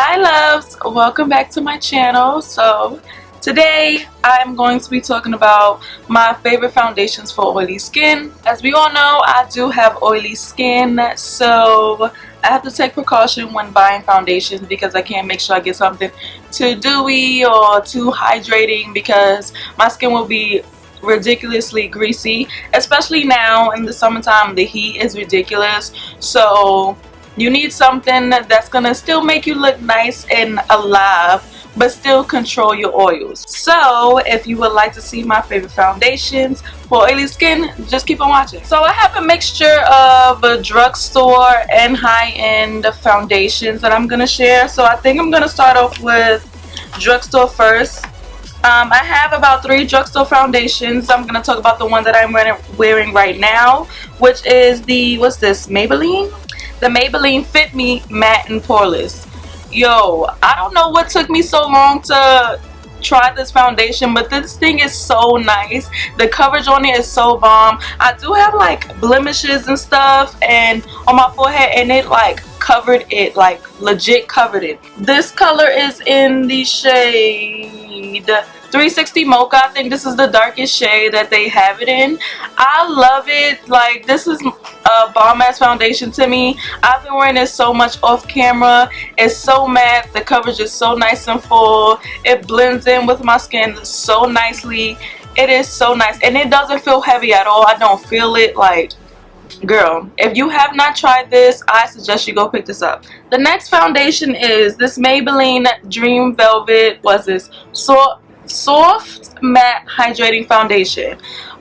Hi loves, welcome back to my channel. So today I'm going to be talking about my favorite foundations for oily skin. As we all know, I do have oily skin, so I have to take precaution when buying foundations because I can't make sure I get something too dewy or too hydrating because my skin will be ridiculously greasy, especially now in the summertime. The heat is ridiculous, so you need something that's gonna still make you look nice and alive but still control your oils. So if you would like to see my favorite foundations for oily skin, just keep on watching. So I have a mixture of drugstore and high-end foundations that I'm gonna share. So I think I'm gonna start off with drugstore first. I have about 3 drugstore foundations. I'm going to talk about the one that I'm wearing right now, which is the, what's this, Maybelline? The Maybelline Fit Me Matte and Poreless. Yo, I don't know what took me so long to try this foundation, but this thing is so nice. The coverage on it is so bomb. I do have like blemishes and stuff and on my forehead, and it like covered it, like legit covered it. This color is in the shade 360 Mocha. I think this is the darkest shade that they have it in. I love it. Like, this is a bomb ass foundation to me. I've been wearing this so much off camera. It's so matte. The coverage is so nice and full. It blends in with my skin so nicely. It is so nice, and it doesn't feel heavy at all. I don't feel it. Like, girl, if you have not tried this, I suggest you go pick this up. The next foundation is this Maybelline Dream Velvet. What's this? Soft matte hydrating foundation.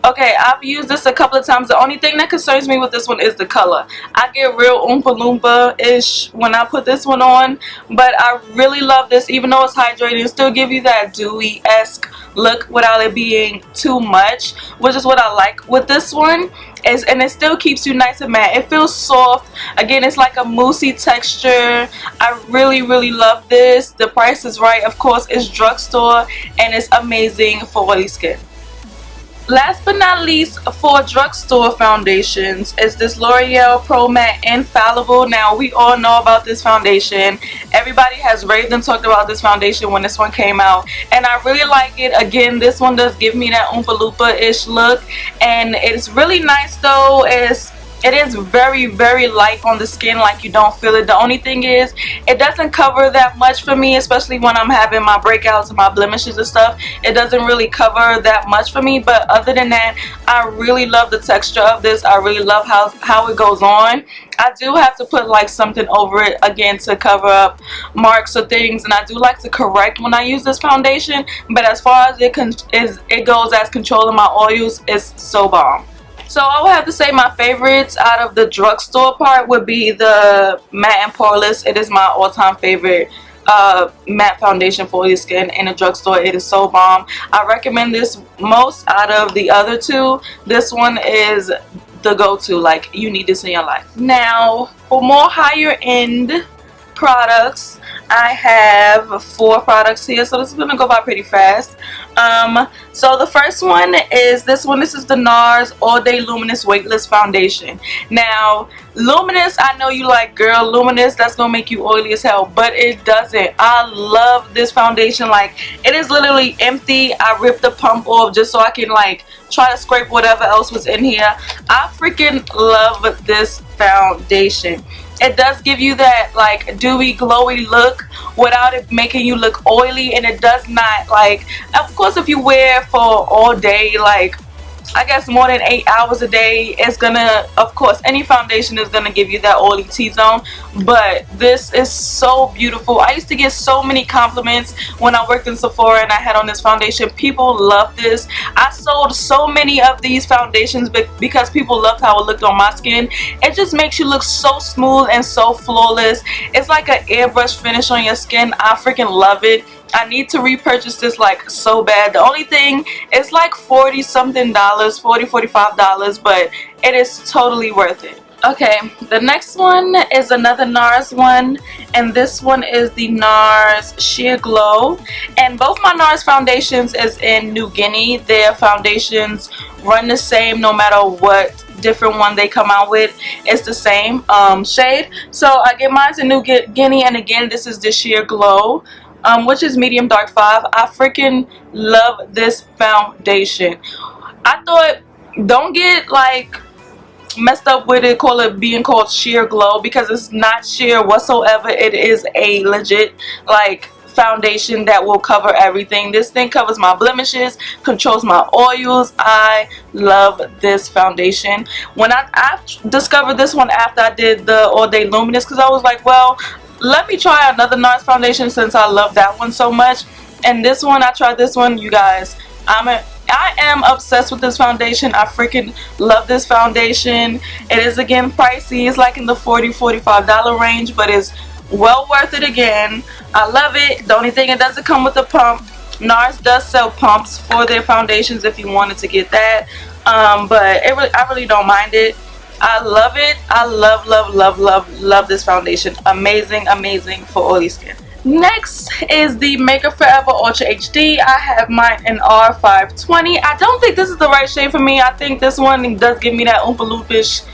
Okay, I've used this a couple of times. The only thing that concerns me with this one is the color. I get real Oompa Loompa-ish when I put this one on, but I really love this. Even though it's hydrating, it still give you that dewy-esque look without it being too much, which is what I like with this one. And it still keeps you nice and matte. It feels soft. Again, it's like a moussey texture. I really love this. The price is right. Of course, it's drugstore and it's amazing for oily skin. Last but not least, for drugstore foundations is this L'Oreal Pro Matte Infallibile. Now, we all know about this foundation. Everybody has raved and talked about this foundation when this one came out, and I really like it. Again, this one does give me that Oompa Loompa-ish look, and it's really nice though. It is very light on the skin, like you don't feel it. The only thing is, it doesn't cover that much for me, especially when I'm having my breakouts and my blemishes and stuff. It doesn't really cover that much for me, but other than that, I really love the texture of this. I really love how it goes on. I do have to put like something over it again to cover up marks or things, and I do like to correct when I use this foundation, but as far as it goes as controlling my oils, it's so bomb. So I would have to say my favorites out of the drugstore part would be the matte and poreless. It is my all-time favorite matte foundation for oily skin in a drugstore. It is so bomb. I recommend this most out of the other 2. This one is the go-to. Like, you need this in your life. Now, for more higher end products, I have 4 products here, so this is gonna go by pretty fast. So the first one is this one. This is the Nars All Day Luminous Weightless Foundation. Now, Luminous, I know you like, girl, Luminous, that's gonna make you oily as hell, but it doesn't. I love this foundation. Like, it is literally empty. I ripped the pump off just so I can like try to scrape whatever else was in here. I freaking love this foundation. It does give you that like dewy, glowy look without it making you look oily, and it does not, like, of course, if you wear for all day, like I guess more than 8 hours a day, it's gonna, of course, any foundation is gonna give you that oily T-zone, but this is so beautiful. I used to get so many compliments when I worked in Sephora and I had on this foundation. People love this. I sold so many of these foundations because people loved how it looked on my skin. It just makes you look so smooth and so flawless. It's like an airbrush finish on your skin. I freaking love it. I need to repurchase this like so bad. The only thing is like $40 something, $45, but it is totally worth it. Okay, the next one is another Nars one, and this one is the Nars Sheer Glow, and both my Nars foundations is in New Guinea. Their foundations run the same no matter what different one they come out with, it's the same shade. So I get mine in New Guinea, and again, this is the Sheer Glow, which is medium dark 5. I freaking love this foundation. I thought, don't get like messed up with it, call it being called Sheer Glow, because it's not sheer whatsoever. It is a legit like foundation that will cover everything. This thing covers my blemishes, controls my oils. I love this foundation. When I discovered this one after I did the All Day Luminous, because I was like, well, let me try another Nars foundation since I love that one so much. And this one, I tried this one, you guys. I am obsessed with this foundation. I freaking love this foundation. It is again pricey. It's like in the $40–45 range, but it's well worth it again. I love it. The only thing, it doesn't come with a pump. Nars does sell pumps for their foundations if you wanted to get that, but I really don't mind it. I love it. I love this foundation. Amazing for oily skin. Next is the Make Up Forever Ultra HD. I have mine in R520. I don't think this is the right shade for me. I think this one does give me that Oompa Loopish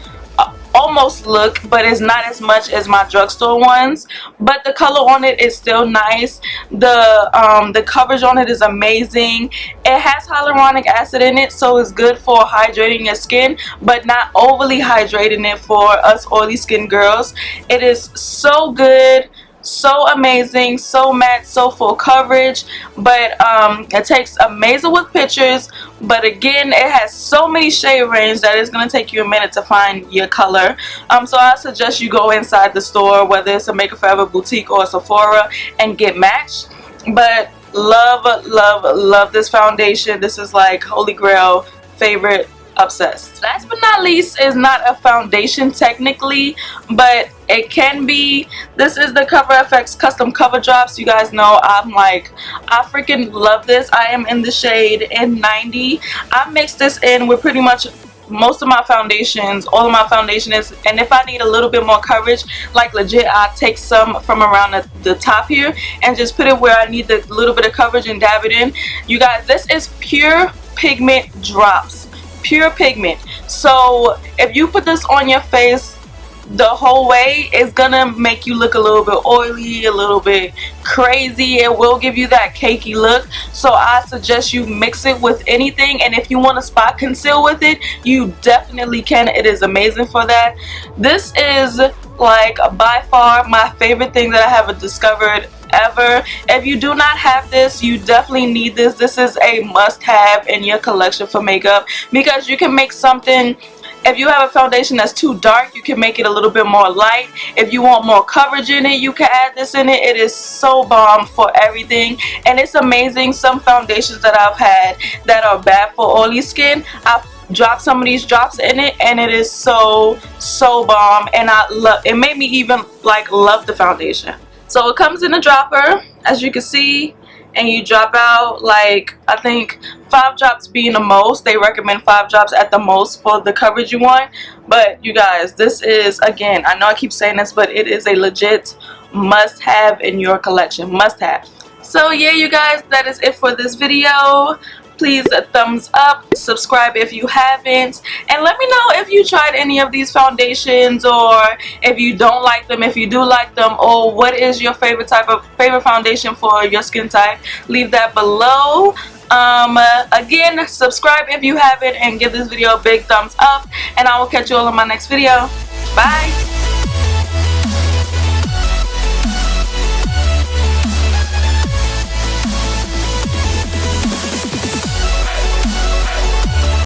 almost look, but it's not as much as my drugstore ones. But the color on it is still nice. The coverage on it is amazing. It has hyaluronic acid in it, so it's good for hydrating your skin, but not overly hydrating it for us oily skin girls. It is so good, so amazing, so matte, so full coverage, but it takes amazing with pictures, but again, it has so many shade range that it's going to take you a minute to find your color. So I suggest you go inside the store, whether it's a Make Up Forever boutique or a Sephora, and get matched. But love this foundation. This is like holy grail, favorite, obsessed. Last but not least is not a foundation technically, but it can be. This is the Cover FX Custom Cover Drops. You guys know I freaking love this. I am in the shade N90. I mix this in with pretty much most of my foundations, all of my foundations, and if I need a little bit more coverage, like legit, I take some from around the top here and just put it where I need the little bit of coverage and dab it in. You guys, this is Pure Pigment Drops. Pure pigment. So if you put this on your face the whole way, it's gonna make you look a little bit oily, a little bit crazy. It will give you that cakey look, so I suggest you mix it with anything. And if you want to spot conceal with it, you definitely can. It is amazing for that. This is like by far my favorite thing that I have discovered ever. If you do not have this, you definitely need this. This is a must-have in your collection for makeup, because you can make something. If you have a foundation that's too dark, you can make it a little bit more light. If you want more coverage in it, you can add this in it. It is so bomb for everything, and it's amazing. Some foundations that I've had that are bad for oily skin, I've dropped some of these drops in it, and it is so bomb, and I love it. Made me even like love the foundation. So it comes in a dropper, as you can see, and you drop out like, I think 5 drops being the most. They recommend 5 drops at the most for the coverage you want. But you guys, this is, again, I know I keep saying this, but it is a legit must have in your collection. Must have. So yeah, you guys, that is it for this video. Please thumbs up, subscribe if you haven't, and let me know if you tried any of these foundations, or if you don't like them, if you do like them, or what is your favorite foundation for your skin type. Leave that below. Again, subscribe if you haven't, and give this video a big thumbs up, and I will catch you all in my next video. Bye.